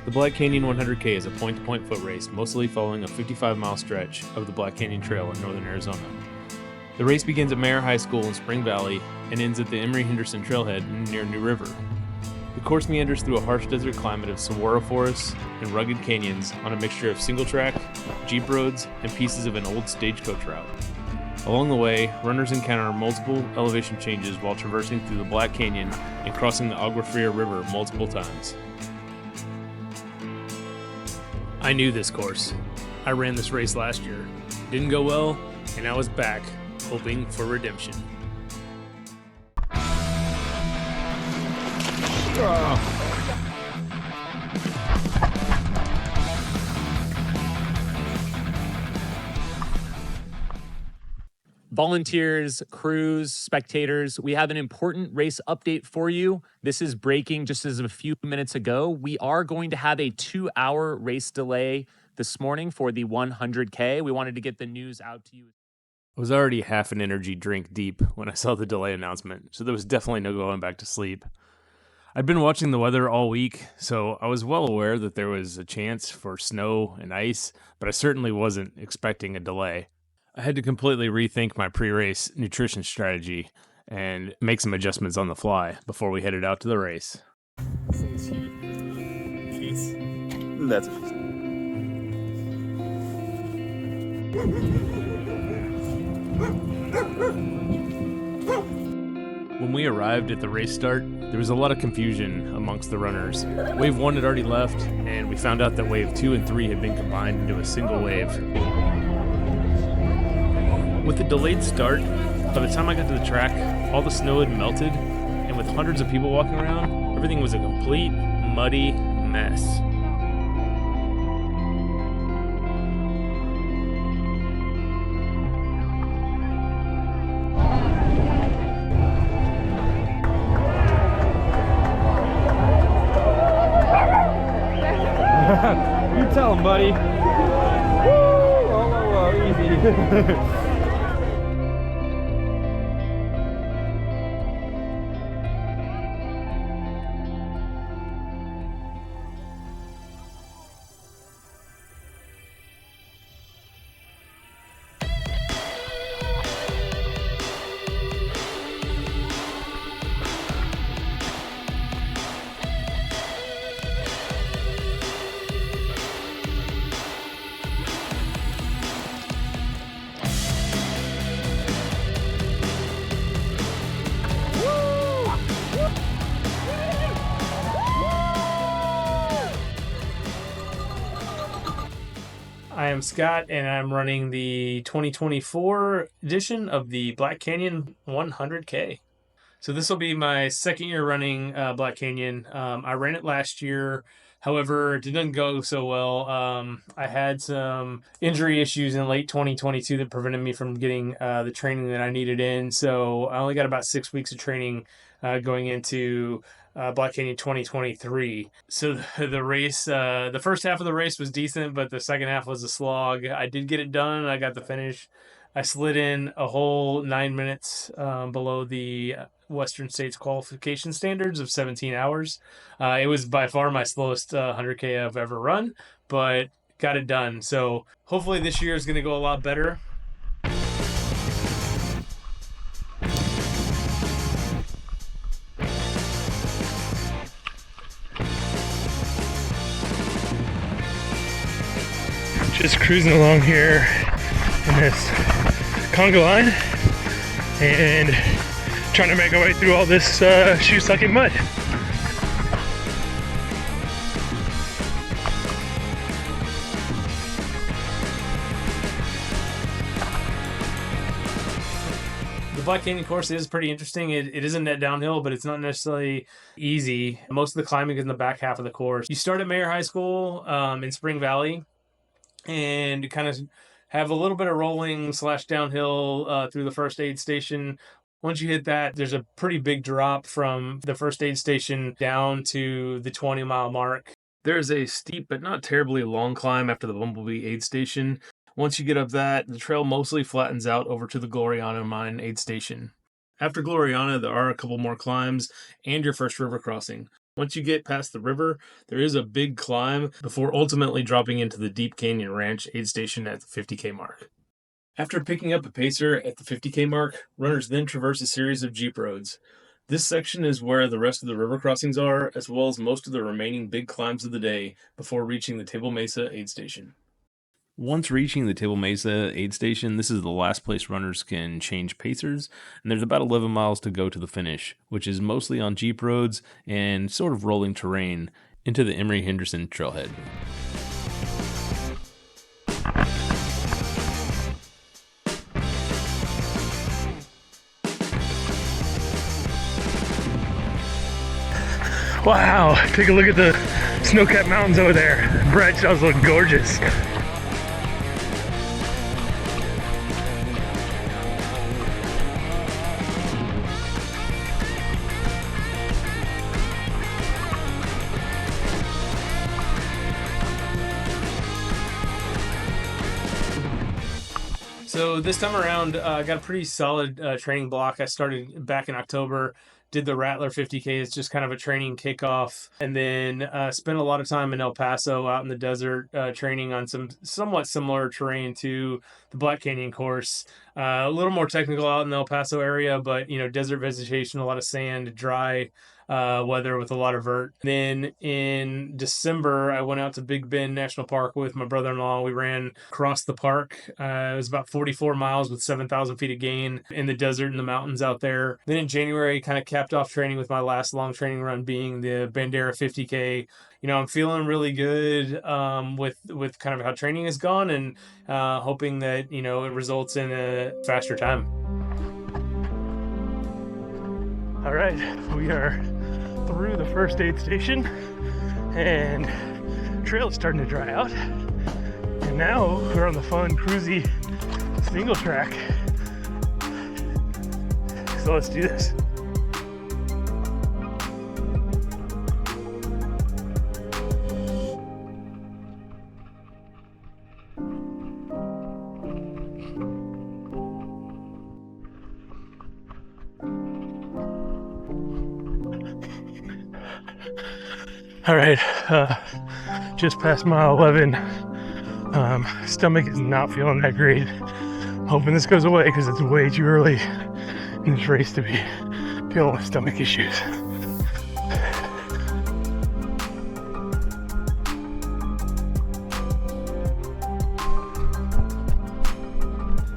The Black Canyon 100K is a point-to-point foot race, mostly following a 55-mile stretch of the Black Canyon Trail in northern Arizona. The race begins at Mayer High School in Spring Valley and ends at the Emery-Henderson Trailhead near New River. The course meanders through a harsh desert climate of saguaro forests and rugged canyons on a mixture of single-track, jeep roads, and pieces of an old stagecoach route. Along the way, runners encounter multiple elevation changes while traversing through the Black Canyon and crossing the Agua Fria River multiple times. I knew this course. I ran this race last year. Didn't go well, and I was back, hoping for redemption. Volunteers, crews, spectators, we have an important race update for you. This is breaking just as of a few minutes ago. We are going to have a 2-hour race delay this morning for the 100K. We wanted to get the news out to you. I was already half an energy drink deep when I saw the delay announcement, so there was definitely no going back to sleep. I'd been watching the weather all week, so I was well aware that there was a chance for snow and ice, but I certainly wasn't expecting a delay. I had to completely rethink my pre-race nutrition strategy and make some adjustments on the fly before we headed out to the race. That's When we arrived at the race start, there was a lot of confusion amongst the runners. Wave 1 had already left, and we found out that Wave 2 and 3 had been combined into a single wave. With the delayed start, by the time I got to the track, all the snow had melted, and with hundreds of people walking around, everything was a complete, muddy mess. You tell him, buddy. Woo! Oh, easy. I am Scott, and I'm running the 2024 edition of the Black Canyon 100K. So this will be my second year running Black Canyon. I ran it last year. However, it didn't go so well. I had some injury issues in late 2022 that prevented me from getting the training that I needed in. So I only got about 6 weeks of training going into Black Canyon 2023. So the race, the first half of the race was decent, but the second half was a slog. I did get it done. I got the finish. I slid in a whole 9 minutes below the Western States qualification standards of 17 hours. It was by far my slowest 100K I've ever run, but got it done. So hopefully this year is going to go a lot better. Just cruising along here in this conga line and trying to make our way through all this shoe-sucking mud. The Black Canyon course is pretty interesting. It isn't that downhill, but it's not necessarily easy. Most of the climbing is in the back half of the course. You start at Mayer High School in Spring Valley, and you kind of have a little bit of rolling / downhill through the first aid station. Once you hit that, there's a pretty big drop from the first aid station down to the 20-mile mark. There's a steep but not terribly long climb after the Bumblebee aid station. Once you get up that, the trail mostly flattens out over to the Gloriana mine aid station. After Gloriana, there are a couple more climbs and your first river crossing. Once you get past the river, there is a big climb before ultimately dropping into the Deep Canyon Ranch aid station at the 50K mark. After picking up a pacer at the 50K mark, runners then traverse a series of jeep roads. This section is where the rest of the river crossings are, as well as most of the remaining big climbs of the day before reaching the Table Mesa aid station. Once reaching the Table Mesa aid station, this is the last place runners can change pacers, and there's about 11 miles to go to the finish, which is mostly on jeep roads and sort of rolling terrain into the Emery Henderson trailhead. Wow, take a look at the snow-capped mountains over there. Bright stars look gorgeous. So this time around, I got a pretty solid training block. I started back in October, did the Rattler 50K as just kind of a training kickoff, and then spent a lot of time in El Paso out in the desert training on some somewhat similar terrain to the Black Canyon course. A little more technical out in the El Paso area, but desert vegetation, a lot of sand, dry weather with a lot of vert. Then in December, I went out to Big Bend National Park with my brother-in-law. We ran across the park. It was about 44 miles with 7,000 feet of gain in the desert and the mountains out there. Then in January, kind of capped off training with my last long training run being the Bandera 50K. I'm feeling really good with kind of how training has gone, and hoping that it results in a faster time. All right, we are through the first aid station, and trail is starting to dry out. And now we're on the fun, cruisy single track. So let's do this. All right, just past mile 11. Stomach is not feeling that great. Hoping this goes away because it's way too early in this race to be dealing with stomach issues.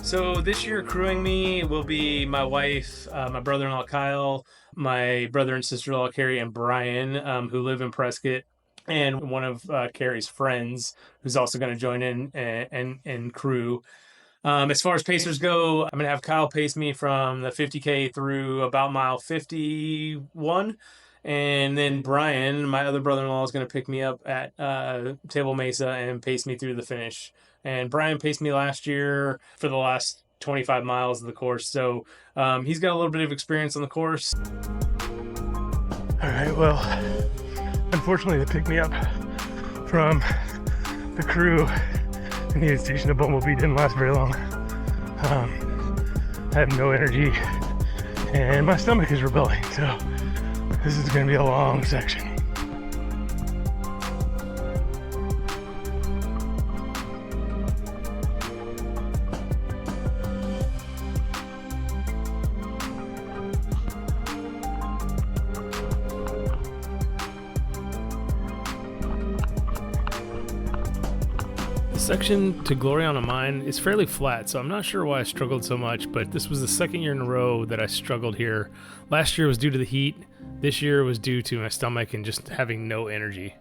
So this year crewing me will be my wife, my brother-in-law Kyle, my brother and sister-in-law Carrie and Brian, who live in Prescott, and one of Carrie's friends who's also going to join in and crew. As far as pacers go, I'm going to have Kyle pace me from the 50K through about mile 51. And then Brian, my other brother-in-law, is going to pick me up at Table Mesa and pace me through the finish. And Brian paced me last year for the last 25 miles of the course. So he's got a little bit of experience on the course. All right, well, unfortunately, they picked me up from the crew in the aid station of Bumblebee. Didn't last very long. I have no energy, and my stomach is rebelling. So this is going to be a long section. The section to Gloriana Mine is fairly flat, so I'm not sure why I struggled so much, but this was the second year in a row that I struggled here. Last year was due to the heat. This year was due to my stomach and just having no energy.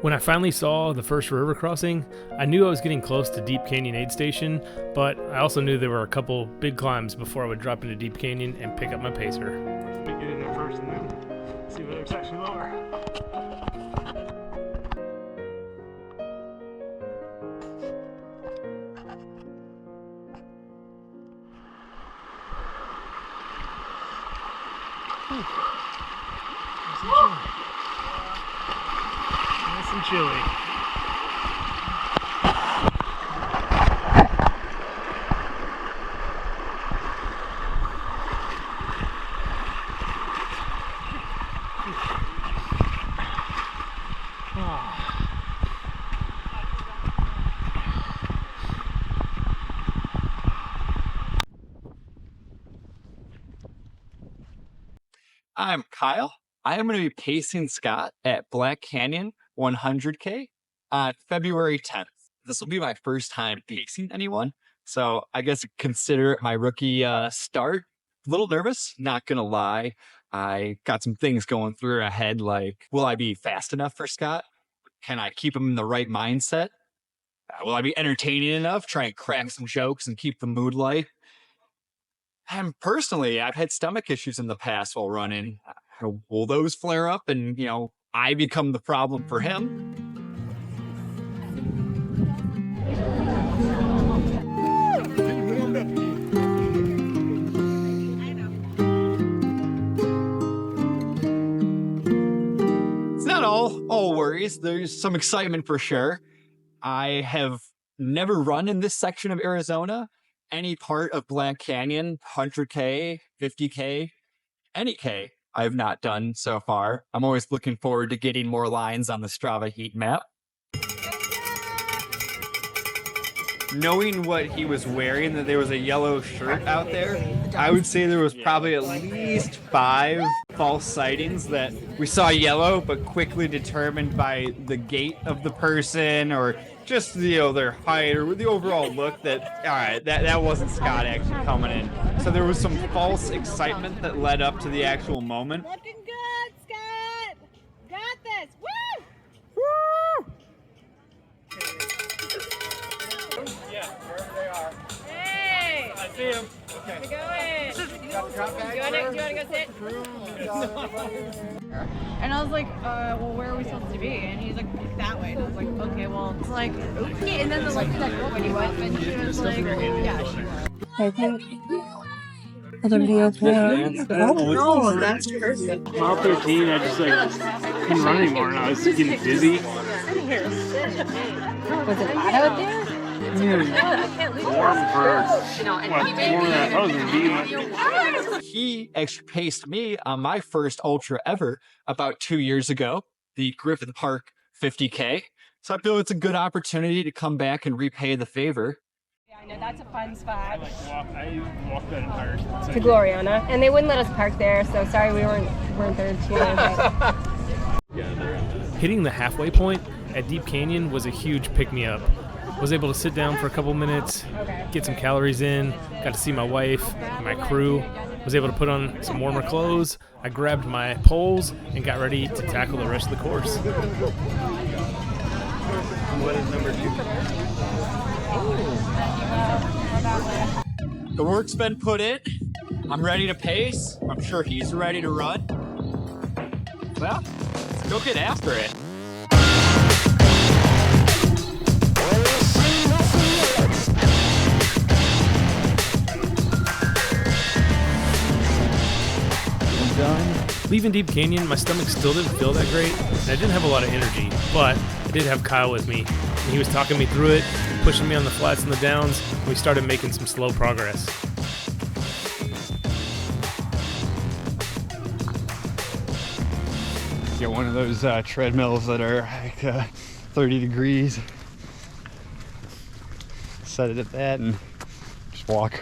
When I finally saw the first river crossing, I knew I was getting close to Deep Canyon aid station, but I also knew there were a couple big climbs before I would drop into Deep Canyon and pick up my pacer. Let me get in there first and then see whether it's actually lower. chilly. I'm Kyle. I am going to be pacing Scott at Black Canyon 100K on February 10th. This will be my first time pacing anyone, so I guess consider it my rookie start. A little nervous, not going to lie. I got some things going through my head like, will I be fast enough for Scott? Can I keep him in the right mindset? Will I be entertaining enough? Try and crack some jokes and keep the mood light? And personally, I've had stomach issues in the past while running. Will those flare up and, I become the problem for him? It's not all worries. There's some excitement for sure. I have never run in this section of Arizona. Any part of Black Canyon, 100K, 50K, any K, I have not done so far. I'm always looking forward to getting more lines on the Strava heat map. Knowing what he was wearing, that there was a yellow shirt out there, I would say there was probably at least 5 false sightings that we saw yellow, but quickly determined by the gait of the person or just their height or the overall look that, all right, that wasn't Scott actually coming in. So there was some false excitement that led up to the actual moment. Looking good, Scott. Got this. Woo! Woo! Yeah, wherever they are. Hey! I see him. How's it going? Do you want to go sit? And I was like, well, where are we supposed to be? And he's like, that way. And I was like, okay, well, it's like, okay. And then the like that girl came up and she was like, yeah, she was. I think everything okay. No, that's perfect. Mile 13, I just couldn't run anymore, and I was getting dizzy. Was it hot out there? Warm for more than a thousand bees. He actually paced me on my first ultra ever about 2 years ago, the Griffith Park 50K. So I feel it's a good opportunity to come back and repay the favor. Yeah, I know that's a fun spot. I walked that entire To Gloriana, and they wouldn't let us park there, so sorry we weren't there too. Hitting the halfway point at Deep Canyon was a huge pick-me-up. Was able to sit down for a couple minutes, get some calories in, got to see my wife, my crew, was able to put on some warmer clothes. I grabbed my poles and got ready to tackle the rest of the course. What is number 2? The work's been put in. I'm ready to pace. I'm sure he's ready to run. Well, let's go get after it. Leaving Deep Canyon, my stomach still didn't feel that great, and I didn't have a lot of energy, but I did have Kyle with me, and he was talking me through it, pushing me on the flats and the downs, and we started making some slow progress. Get one of those treadmills that are like 30 degrees. Set it at that and just walk.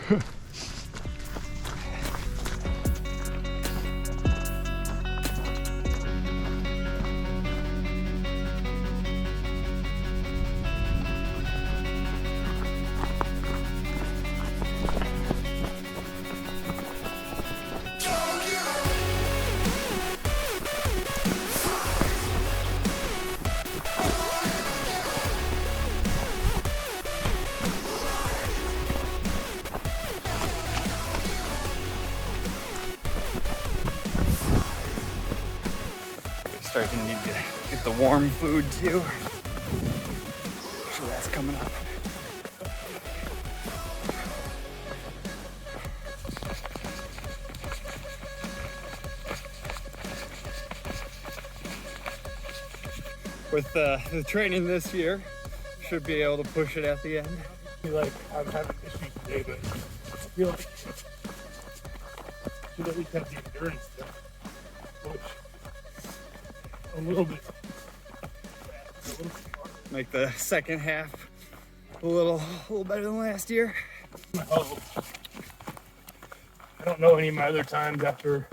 Starting to need to get the warm food too. So that's coming up. with the training this year, should be able to push it at the end. I feel like I'm having issues today, but I feel like should at least have the endurance to push a little bit. Make the second half a little better than last year. Oh, I don't know any of my other times after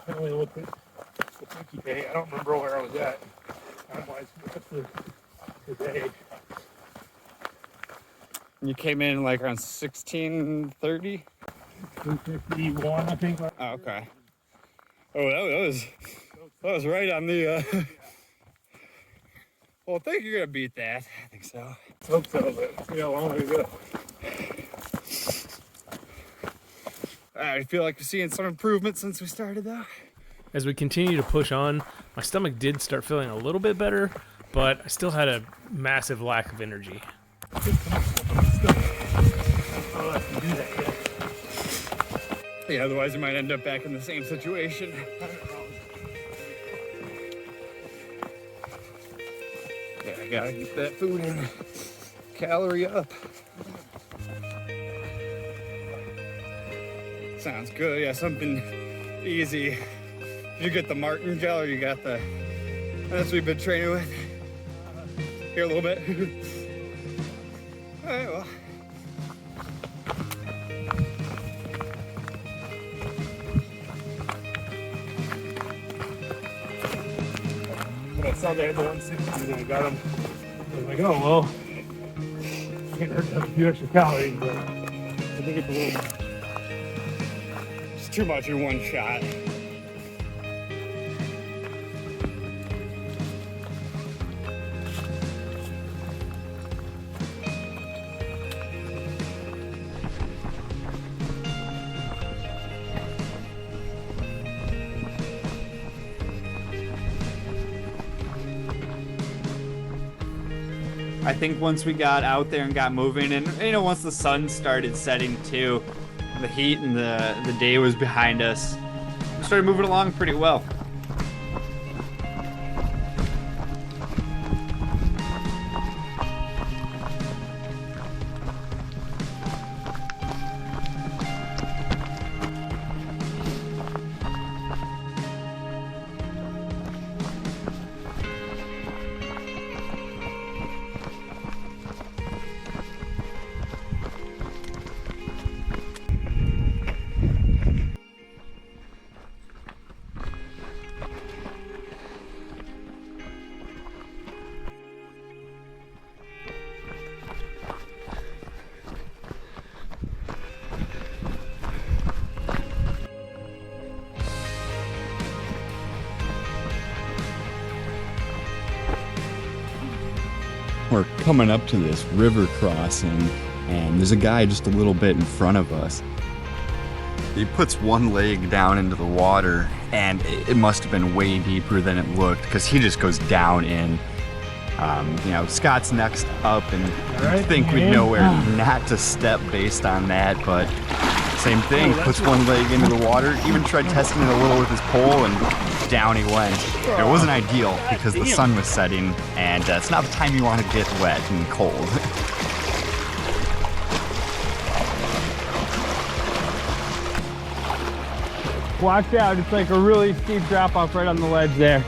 I only looked at the 50K. I don't remember where I was at time-wise for the day. You came in like around 16:30? 251, I think. Oh, okay. Oh, that was right on the. Well, I think you're gonna beat that. I think so. I hope so, but we got a long way to go. I feel like we're seeing some improvement since we started, though. As we continue to push on, my stomach did start feeling a little bit better, but I still had a massive lack of energy. Yeah, otherwise we might end up back in the same situation. Yeah, I gotta get that food in. Calorie up. Sounds good. Yeah, something easy. Did you get the Martin gel or you got the... That's what we've been training with. Here a little bit. All right, well. When I saw they had the 160 and I got them, I was like, oh, well, I can't hurt to have a few extra calories, but I think it's a little... It's too much in one shot. I think once we got out there and got moving, and you know, once the sun started setting too, the heat and the day was behind us, we started moving along pretty well. We're coming up to this river crossing, and there's a guy just a little bit in front of us. He puts one leg down into the water, and it must have been way deeper than it looked, because he just goes down in. You know, Scott's next up, and I think we'd know where not to step based on that, but same thing, puts one leg into the water, even tried testing it a little with his pole, and down he went. It wasn't ideal because the sun was setting, and it's not the time you want to get wet and cold. Watch out, it's like a really steep drop off right on the ledge there.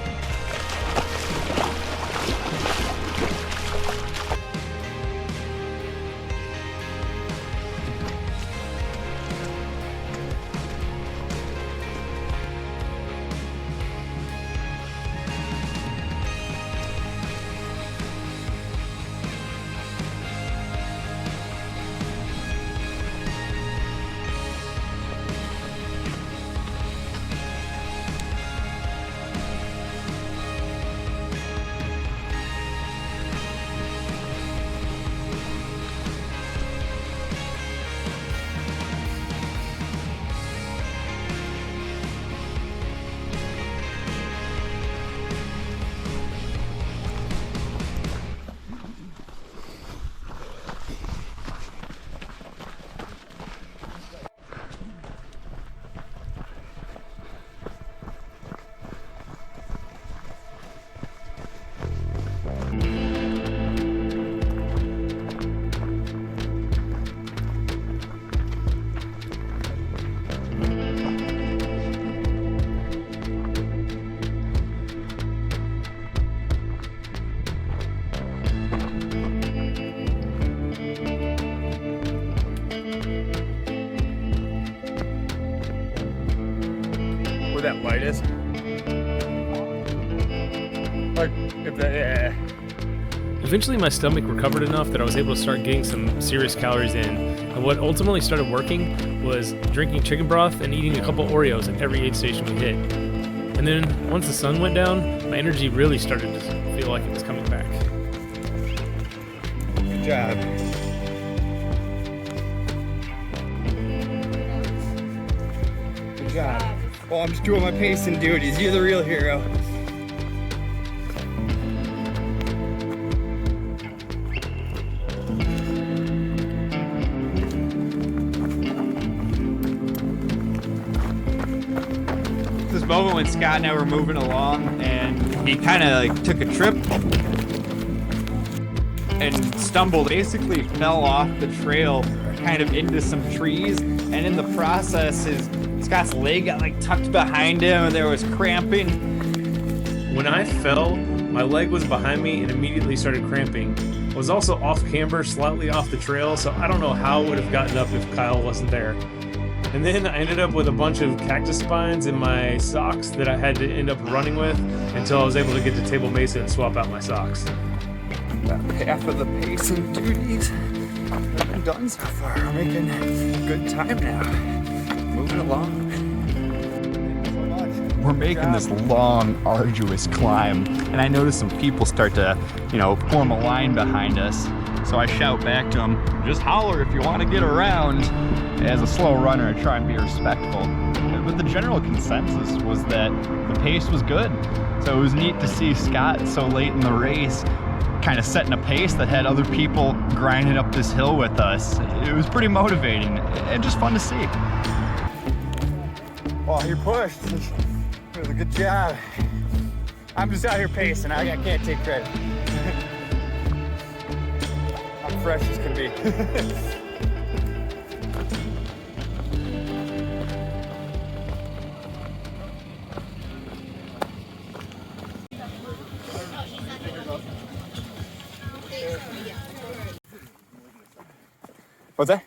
Like, if that, yeah. Eventually my stomach recovered enough that I was able to start getting some serious calories in. And what ultimately started working was drinking chicken broth and eating a couple Oreos at every aid station we hit. And then once the sun went down, my energy really started to feel like it was coming back. Good job. Good job. Well, I'm just doing my pacing duties. You're the real hero. This moment when Scott and I were moving along and he kind of like took a trip and stumbled, basically fell off the trail kind of into some trees, and in the process Scott's leg got like tucked behind him and there was cramping. When I fell, my leg was behind me and immediately started cramping. I was also off camber, slightly off the trail, so I don't know how I would have gotten up if Kyle wasn't there. And then I ended up with a bunch of cactus spines in my socks that I had to end up running with until I was able to get to Table Mesa and swap out my socks. About half of the pacing duties have been done so far. We're making good time now. Moving along. We're making this long, arduous climb, and I notice some people start to, form a line behind us. So I shout back to them, just holler if you want to get around. As a slow runner, I try and be respectful. But the general consensus was that the pace was good. So it was neat to see Scott so late in the race kind of setting a pace that had other people grinding up this hill with us. It was pretty motivating and just fun to see. Oh, you pushed. It was a good job. I'm just out here pacing. I can't take credit. I'm fresh as can be. What's that?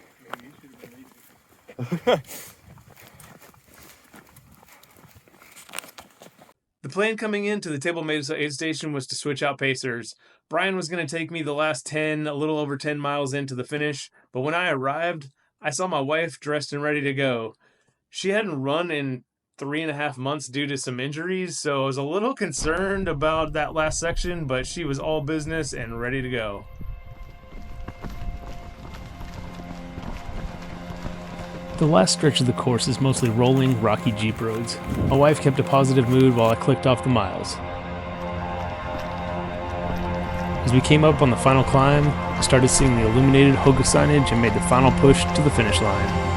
The plan coming into the Table Mesa aid station was to switch out pacers. Brian was going to take me the last a little over 10 miles into the finish, but when I arrived, I saw my wife dressed and ready to go. She hadn't run in 3.5 months due to some injuries, so I was a little concerned about that last section, but she was all business and ready to go. The last stretch of the course is mostly rolling, rocky Jeep roads. My wife kept a positive mood while I clicked off the miles. As we came up on the final climb, I started seeing the illuminated Hoga signage and made the final push to the finish line.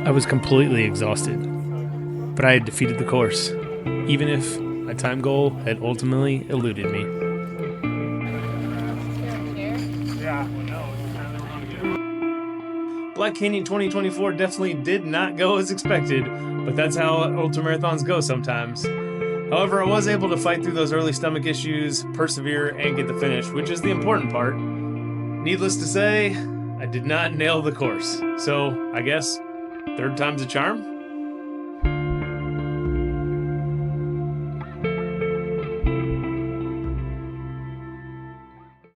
I was completely exhausted, but I had defeated the course, even if my time goal had ultimately eluded me. Black Canyon 2024 definitely did not go as expected, but that's how ultramarathons go sometimes. However, I was able to fight through those early stomach issues, persevere, and get the finish, which is the important part. Needless to say, I did not nail the course, so I guess third time's a charm?